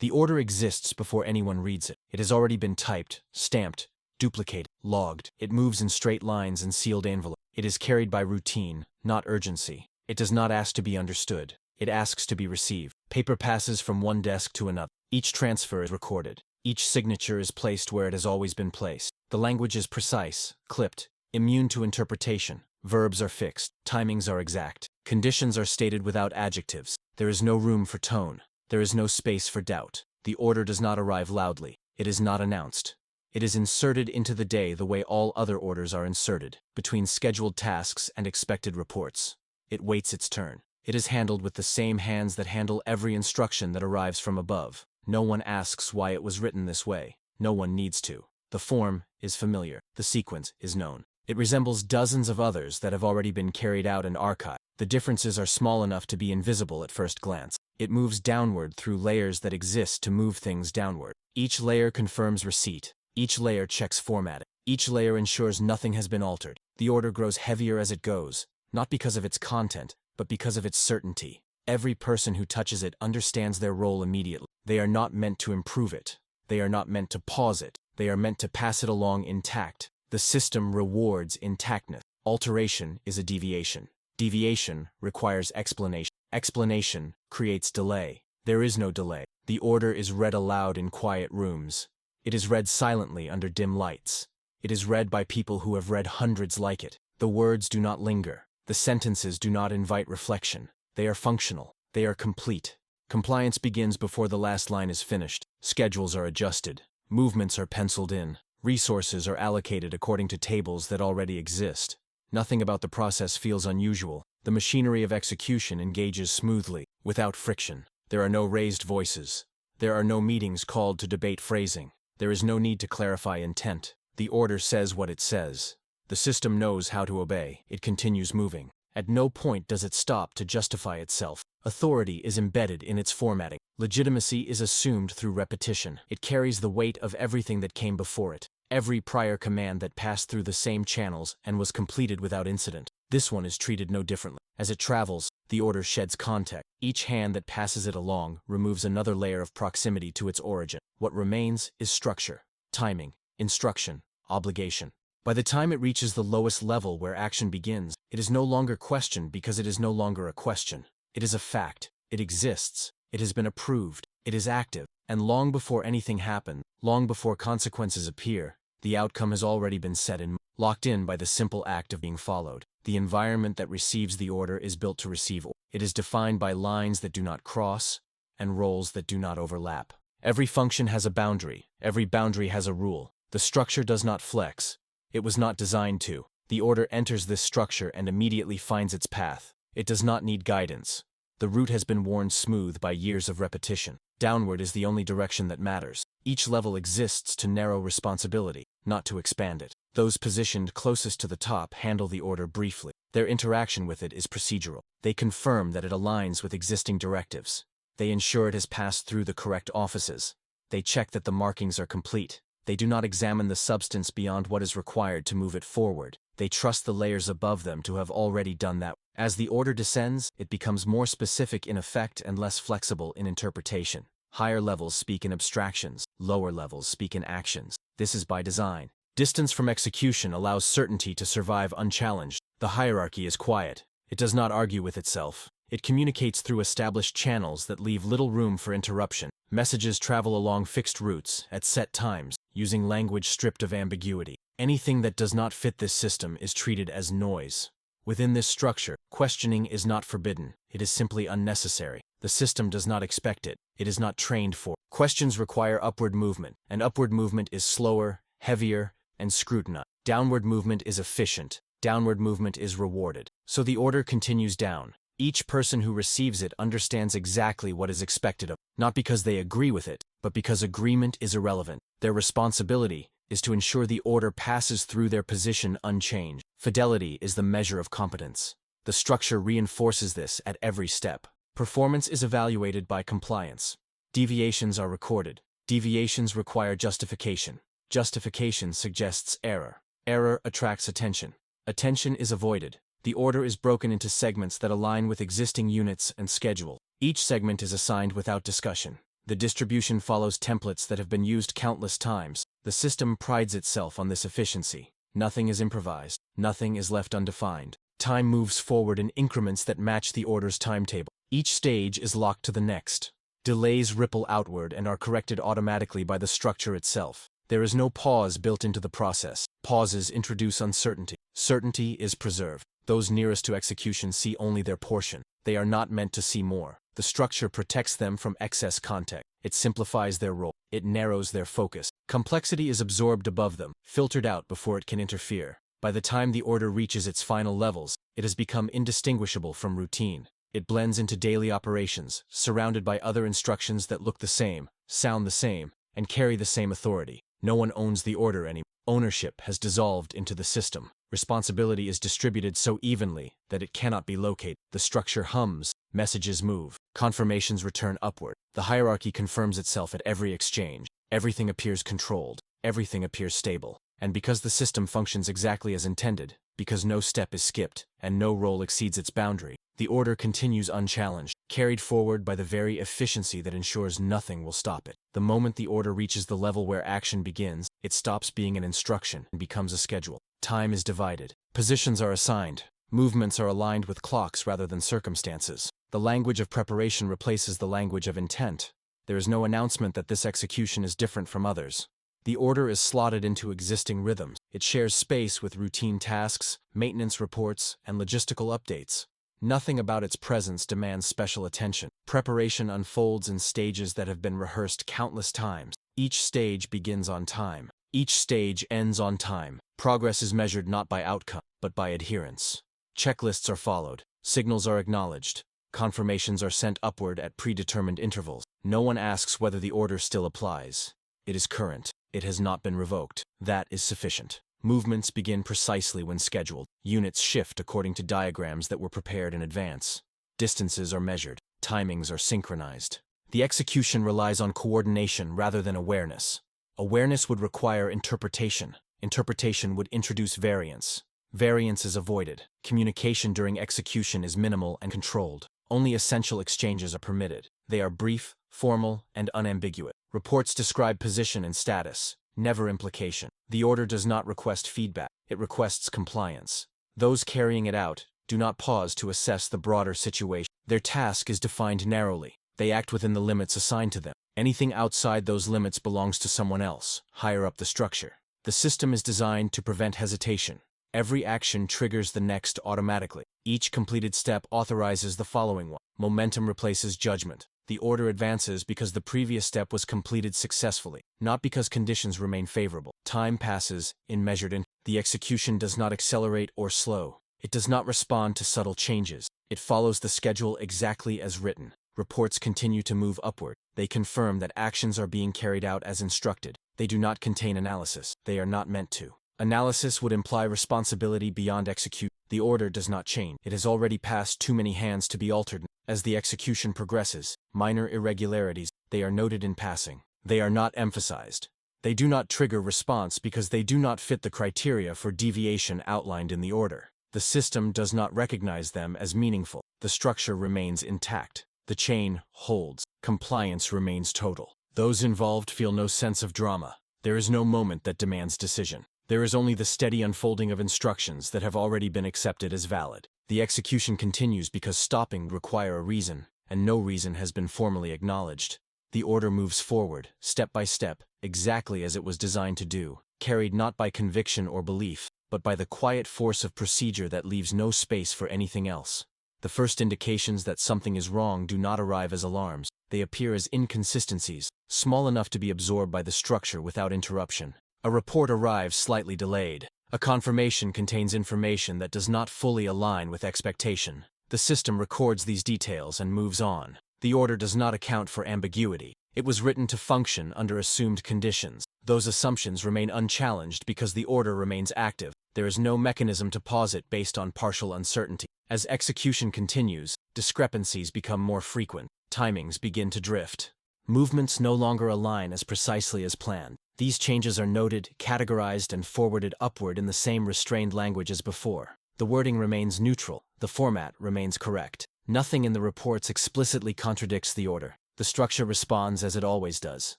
The order exists before anyone reads it. It has already been typed, stamped, duplicated, logged. It moves in straight lines and sealed envelopes. It is carried by routine, not urgency. It does not ask to be understood. It asks to be received. Paper passes from one desk to another. Each transfer is recorded. Each signature is placed where it has always been placed. The language is precise, clipped, immune to interpretation. Verbs are fixed. Timings are exact. Conditions are stated without adjectives. There is no room for tone. There is no space for doubt. The order does not arrive loudly. It is not announced. It is inserted into the day the way all other orders are inserted, between scheduled tasks and expected reports. It waits its turn. It is handled with the same hands that handle every instruction that arrives from above. No one asks why it was written this way. No one needs to. The form is familiar. The sequence is known. It resembles dozens of others that have already been carried out and archived. The differences are small enough to be invisible at first glance. It moves downward through layers that exist to move things downward. Each layer confirms receipt. Each layer checks formatting. Each layer ensures nothing has been altered. The order grows heavier as it goes, not because of its content, but because of its certainty. Every person who touches it understands their role immediately. They are not meant to improve it. They are not meant to pause it. They are meant to pass it along intact. The system rewards intactness. Alteration is a deviation. Deviation requires explanation. Explanation creates delay. There is no delay. The order is read aloud in quiet rooms. It is read silently under dim lights. It is read by people who have read hundreds like it. The words do not linger. The sentences do not invite reflection. They are functional. They are complete. Compliance begins before the last line is finished. Schedules are adjusted. Movements are penciled in. Resources are allocated according to tables that already exist. Nothing about the process feels unusual. The machinery of execution engages smoothly, without friction. There are no raised voices. There are no meetings called to debate phrasing. There is no need to clarify intent. The order says what it says. The system knows how to obey. It continues moving. At no point does it stop to justify itself. Authority is embedded in its formatting. Legitimacy is assumed through repetition. It carries the weight of everything that came before it. Every prior command that passed through the same channels and was completed without incident. This one is treated no differently. As it travels, the order sheds context. Each hand that passes it along removes another layer of proximity to its origin. What remains is structure, timing, instruction, obligation. By the time it reaches the lowest level where action begins, it is no longer questioned because it is no longer a question. It is a fact. It exists. It has been approved. It is active. And long before anything happens, long before consequences appear, the outcome has already been set in, locked in by the simple act of being followed. The environment that receives the order is built to receive order. It is defined by lines that do not cross and roles that do not overlap. Every function has a boundary. Every boundary has a rule. The structure does not flex. It was not designed to. The order enters this structure and immediately finds its path. It does not need guidance. The route has been worn smooth by years of repetition. Downward is the only direction that matters. Each level exists to narrow responsibility, not to expand it. Those positioned closest to the top handle the order briefly. Their interaction with it is procedural. They confirm that it aligns with existing directives. They ensure it has passed through the correct offices. They check that the markings are complete. They do not examine the substance beyond what is required to move it forward. They trust the layers above them to have already done that. As the order descends, it becomes more specific in effect and less flexible in interpretation. Higher levels speak in abstractions. Lower levels speak in actions. This is by design. Distance from execution allows certainty to survive unchallenged. The hierarchy is quiet. It does not argue with itself. It communicates through established channels that leave little room for interruption. Messages travel along fixed routes, at set times, using language stripped of ambiguity. Anything that does not fit this system is treated as noise. Within this structure, questioning is not forbidden. It is simply unnecessary. The system does not expect it. It is not trained for. Questions require upward movement, and upward movement is slower, heavier, and scrutinized. Downward movement is efficient. Downward movement is rewarded. So the order continues down. Each person who receives it understands exactly what is expected of them, not because they agree with it, but because agreement is irrelevant. Their responsibility is to ensure the order passes through their position unchanged. Fidelity is the measure of competence. The structure reinforces this at every step. Performance is evaluated by compliance. Deviations are recorded. Deviations require justification. Justification suggests error. Error attracts attention. Attention is avoided. The order is broken into segments that align with existing units and schedule. Each segment is assigned without discussion. The distribution follows templates that have been used countless times. The system prides itself on this efficiency. Nothing is improvised. Nothing is left undefined. Time moves forward in increments that match the order's timetable. Each stage is locked to the next. Delays ripple outward and are corrected automatically by the structure itself. There is no pause built into the process. Pauses introduce uncertainty. Certainty is preserved. Those nearest to execution see only their portion. They are not meant to see more. The structure protects them from excess context. It simplifies their role. It narrows their focus. Complexity is absorbed above them, filtered out before it can interfere. By the time the order reaches its final levels, it has become indistinguishable from routine. It blends into daily operations, surrounded by other instructions that look the same, sound the same, and carry the same authority. No one owns the order anymore. Ownership has dissolved into the system. Responsibility is distributed so evenly that it cannot be located. The structure hums, messages move, confirmations return upward. The hierarchy confirms itself at every exchange. Everything appears controlled. Everything appears stable. And because the system functions exactly as intended, because no step is skipped, and no role exceeds its boundary, the order continues unchallenged, carried forward by the very efficiency that ensures nothing will stop it. The moment the order reaches the level where action begins, it stops being an instruction and becomes a schedule. Time is divided. Positions are assigned. Movements are aligned with clocks rather than circumstances. The language of preparation replaces the language of intent. There is no announcement that this execution is different from others. The order is slotted into existing rhythms. It shares space with routine tasks, maintenance reports, and logistical updates. Nothing about its presence demands special attention. Preparation unfolds in stages that have been rehearsed countless times. Each stage begins on time. Each stage ends on time. Progress is measured not by outcome, but by adherence. Checklists are followed. Signals are acknowledged. Confirmations are sent upward at predetermined intervals. No one asks whether the order still applies. It is current. It has not been revoked. That is sufficient. Movements begin precisely when scheduled. Units shift according to diagrams that were prepared in advance. Distances are measured. Timings are synchronized. The execution relies on coordination rather than awareness. Awareness would require interpretation. Interpretation would introduce variance. Variance is avoided. Communication during execution is minimal and controlled. Only essential exchanges are permitted. They are brief, formal, and unambiguous. Reports describe position and status, never implication. The order does not request feedback. It requests compliance. Those carrying it out do not pause to assess the broader situation. Their task is defined narrowly. They act within the limits assigned to them. Anything outside those limits belongs to someone else, higher up the structure. The system is designed to prevent hesitation. Every action triggers the next automatically. Each completed step authorizes the following one. Momentum replaces judgment. The order advances because the previous step was completed successfully, not because conditions remain favorable. Time passes in measured intervals. The execution does not accelerate or slow. It does not respond to subtle changes. It follows the schedule exactly as written. Reports continue to move upward. They confirm that actions are being carried out as instructed. They do not contain analysis. They are not meant to. Analysis would imply responsibility beyond execution. The order does not change. It has already passed too many hands to be altered. As the execution progresses, minor irregularities, they are noted in passing. They are not emphasized. They do not trigger response because they do not fit the criteria for deviation outlined in the order. The system does not recognize them as meaningful. The structure remains intact. The chain holds. Compliance remains total. Those involved feel no sense of drama. There is no moment that demands decision. There is only the steady unfolding of instructions that have already been accepted as valid. The execution continues because stopping would require a reason, and no reason has been formally acknowledged. The order moves forward, step by step, exactly as it was designed to do, carried not by conviction or belief, but by the quiet force of procedure that leaves no space for anything else. The first indications that something is wrong do not arrive as alarms. They appear as inconsistencies, small enough to be absorbed by the structure without interruption. A report arrives slightly delayed. A confirmation contains information that does not fully align with expectation. The system records these details and moves on. The order does not account for ambiguity. It was written to function under assumed conditions. Those assumptions remain unchallenged because the order remains active. There is no mechanism to pause it based on partial uncertainty. As execution continues, discrepancies become more frequent. Timings begin to drift. Movements no longer align as precisely as planned. These changes are noted, categorized, and forwarded upward in the same restrained language as before. The wording remains neutral. The format remains correct. Nothing in the reports explicitly contradicts the order. The structure responds as it always does.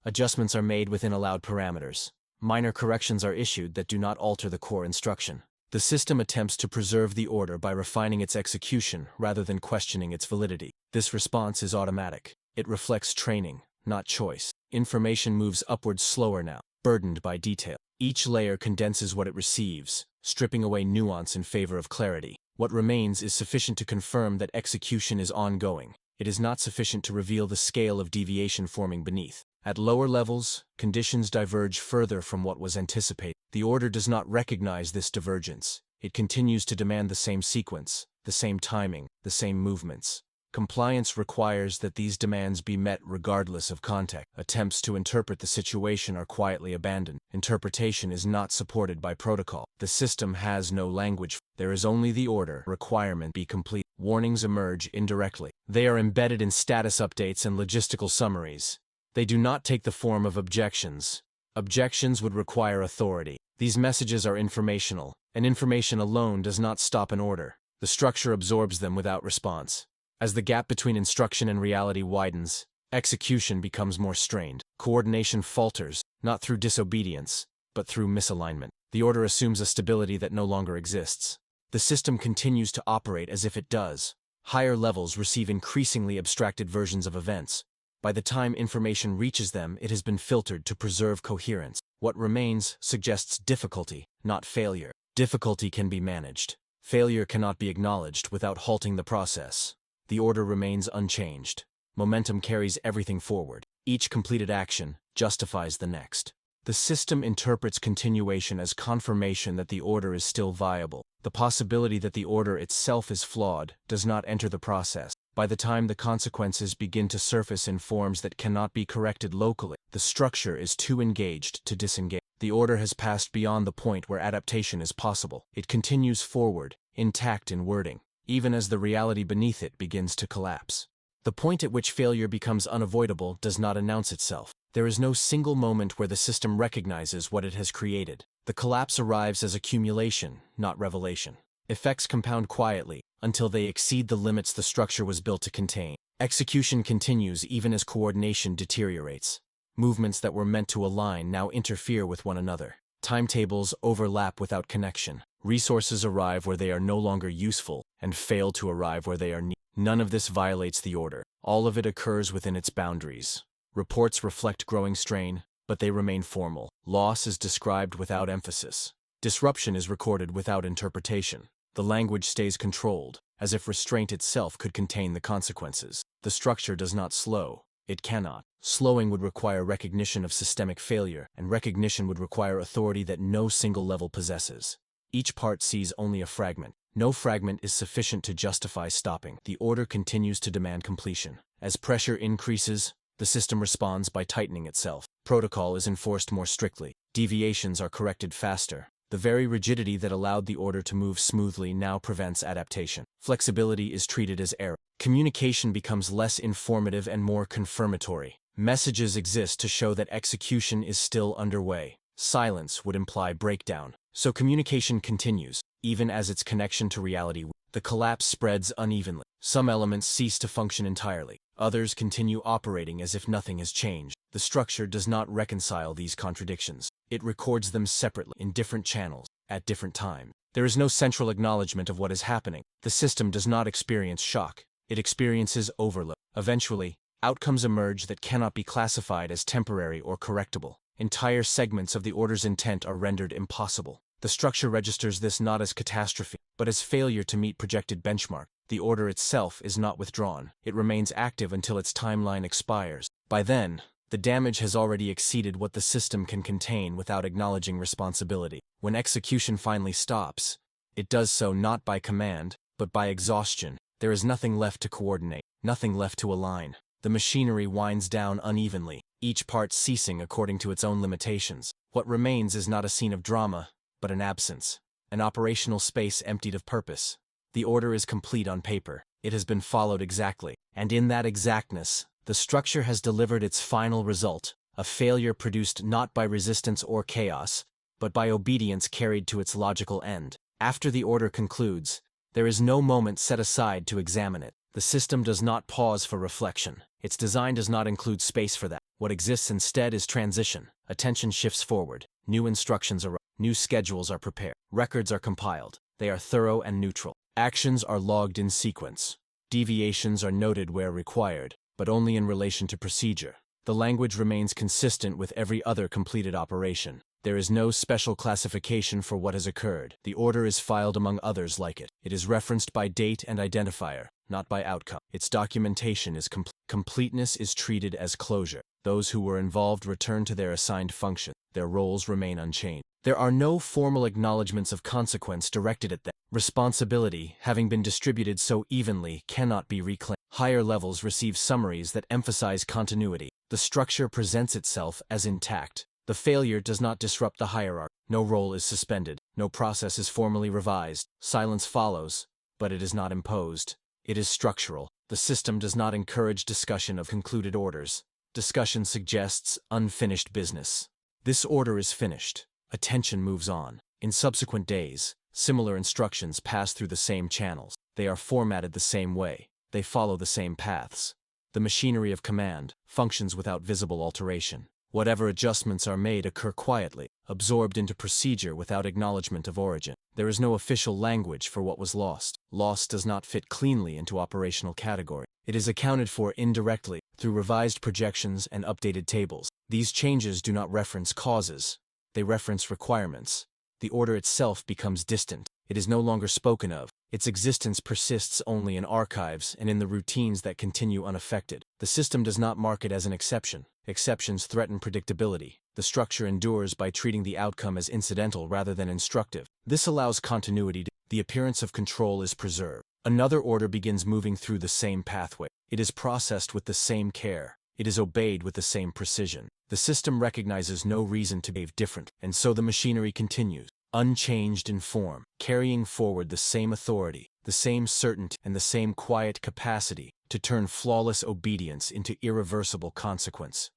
Adjustments are made within allowed parameters. Minor corrections are issued that do not alter the core instruction. The system attempts to preserve the order by refining its execution rather than questioning its validity. This response is automatic. It reflects training, not choice. Information moves upwards slower now, burdened by detail. Each layer condenses what it receives, stripping away nuance in favor of clarity. What remains is sufficient to confirm that execution is ongoing. It is not sufficient to reveal the scale of deviation forming beneath. At lower levels, conditions diverge further from what was anticipated. The order does not recognize this divergence. It continues to demand the same sequence, the same timing, the same movements. Compliance requires that these demands be met regardless of context. Attempts to interpret the situation are quietly abandoned. Interpretation is not supported by protocol. The system has no language. There is only the order requirement be complete. Warnings emerge indirectly. They are embedded in status updates and logistical summaries. They do not take the form of objections. Objections would require authority. These messages are informational, and information alone does not stop an order. The structure absorbs them without response. As the gap between instruction and reality widens, execution becomes more strained. Coordination falters, not through disobedience, but through misalignment. The order assumes a stability that no longer exists. The system continues to operate as if it does. Higher levels receive increasingly abstracted versions of events. By the time information reaches them, it has been filtered to preserve coherence. What remains suggests difficulty, not failure. Difficulty can be managed. Failure cannot be acknowledged without halting the process. The order remains unchanged. Momentum carries everything forward. Each completed action justifies the next. The system interprets continuation as confirmation that the order is still viable. The possibility that the order itself is flawed does not enter the process. By the time the consequences begin to surface in forms that cannot be corrected locally, the structure is too engaged to disengage. The order has passed beyond the point where adaptation is possible. It continues forward, intact in wording, even as the reality beneath it begins to collapse. The point at which failure becomes unavoidable does not announce itself. There is no single moment where the system recognizes what it has created. The collapse arrives as accumulation, not revelation. Effects compound quietly, until they exceed the limits the structure was built to contain. Execution continues even as coordination deteriorates. Movements that were meant to align now interfere with one another. Timetables overlap without connection. Resources arrive where they are no longer useful, and fail to arrive where they are needed. None of this violates the order. All of it occurs within its boundaries. Reports reflect growing strain, but they remain formal. Loss is described without emphasis. Disruption is recorded without interpretation. The language stays controlled, as if restraint itself could contain the consequences. The structure does not slow. It cannot. Slowing would require recognition of systemic failure, and recognition would require authority that no single level possesses. Each part sees only a fragment. No fragment is sufficient to justify stopping. The order continues to demand completion. As pressure increases, the system responds by tightening itself. Protocol is enforced more strictly. Deviations are corrected faster. The very rigidity that allowed the order to move smoothly now prevents adaptation. Flexibility is treated as error. Communication becomes less informative and more confirmatory. Messages exist to show that execution is still underway. Silence would imply breakdown. So communication continues, even as its connection to reality. The collapse spreads unevenly. Some elements cease to function entirely. Others continue operating as if nothing has changed. The structure does not reconcile these contradictions. It records them separately in different channels, at different times. There is no central acknowledgement of what is happening. The system does not experience shock. It experiences overload. Eventually, outcomes emerge that cannot be classified as temporary or correctable. Entire segments of the order's intent are rendered impossible. The structure registers this not as catastrophe, but as failure to meet projected benchmark. The order itself is not withdrawn. It remains active until its timeline expires. By then, the damage has already exceeded what the system can contain without acknowledging responsibility. When execution finally stops, it does so not by command, but by exhaustion. There is nothing left to coordinate, nothing left to align. The machinery winds down unevenly, each part ceasing according to its own limitations. What remains is not a scene of drama, but an absence, an operational space emptied of purpose. The order is complete on paper. It has been followed exactly, and in that exactness, the structure has delivered its final result, a failure produced not by resistance or chaos, but by obedience carried to its logical end. After the order concludes, there is no moment set aside to examine it. The system does not pause for reflection. Its design does not include space for that. What exists instead is transition. Attention shifts forward. New instructions arrive. New schedules are prepared. Records are compiled. They are thorough and neutral. Actions are logged in sequence. Deviations are noted where required, but only in relation to procedure. The language remains consistent with every other completed operation. There is no special classification for what has occurred. The order is filed among others like it. It is referenced by date and identifier, not by outcome. Its documentation is complete. Completeness is treated as closure. Those who were involved return to their assigned function. Their roles remain unchanged. There are no formal acknowledgments of consequence directed at them. Responsibility, having been distributed so evenly, cannot be reclaimed. Higher levels receive summaries that emphasize continuity. The structure presents itself as intact. The failure does not disrupt the hierarchy. No role is suspended. No process is formally revised. Silence follows, but it is not imposed. It is structural. The system does not encourage discussion of concluded orders. Discussion suggests unfinished business. This order is finished. Attention moves on. In subsequent days, similar instructions pass through the same channels. They are formatted the same way. They follow the same paths. The machinery of command functions without visible alteration. Whatever adjustments are made occur quietly, absorbed into procedure without acknowledgement of origin. There is no official language for what was lost. Loss does not fit cleanly into operational category. It is accounted for indirectly through revised projections and updated tables. These changes do not reference causes. They reference requirements. The order itself becomes distant. It is no longer spoken of. Its existence persists only in archives and in the routines that continue unaffected. The system does not mark it as an exception. Exceptions threaten predictability. The structure endures by treating the outcome as incidental rather than instructive. This allows continuity. The appearance of control is preserved. Another order begins moving through the same pathway. It is processed with the same care. It is obeyed with the same precision. The system recognizes no reason to behave differently, and so the machinery continues, unchanged in form, carrying forward the same authority, the same certainty, and the same quiet capacity to turn flawless obedience into irreversible consequence.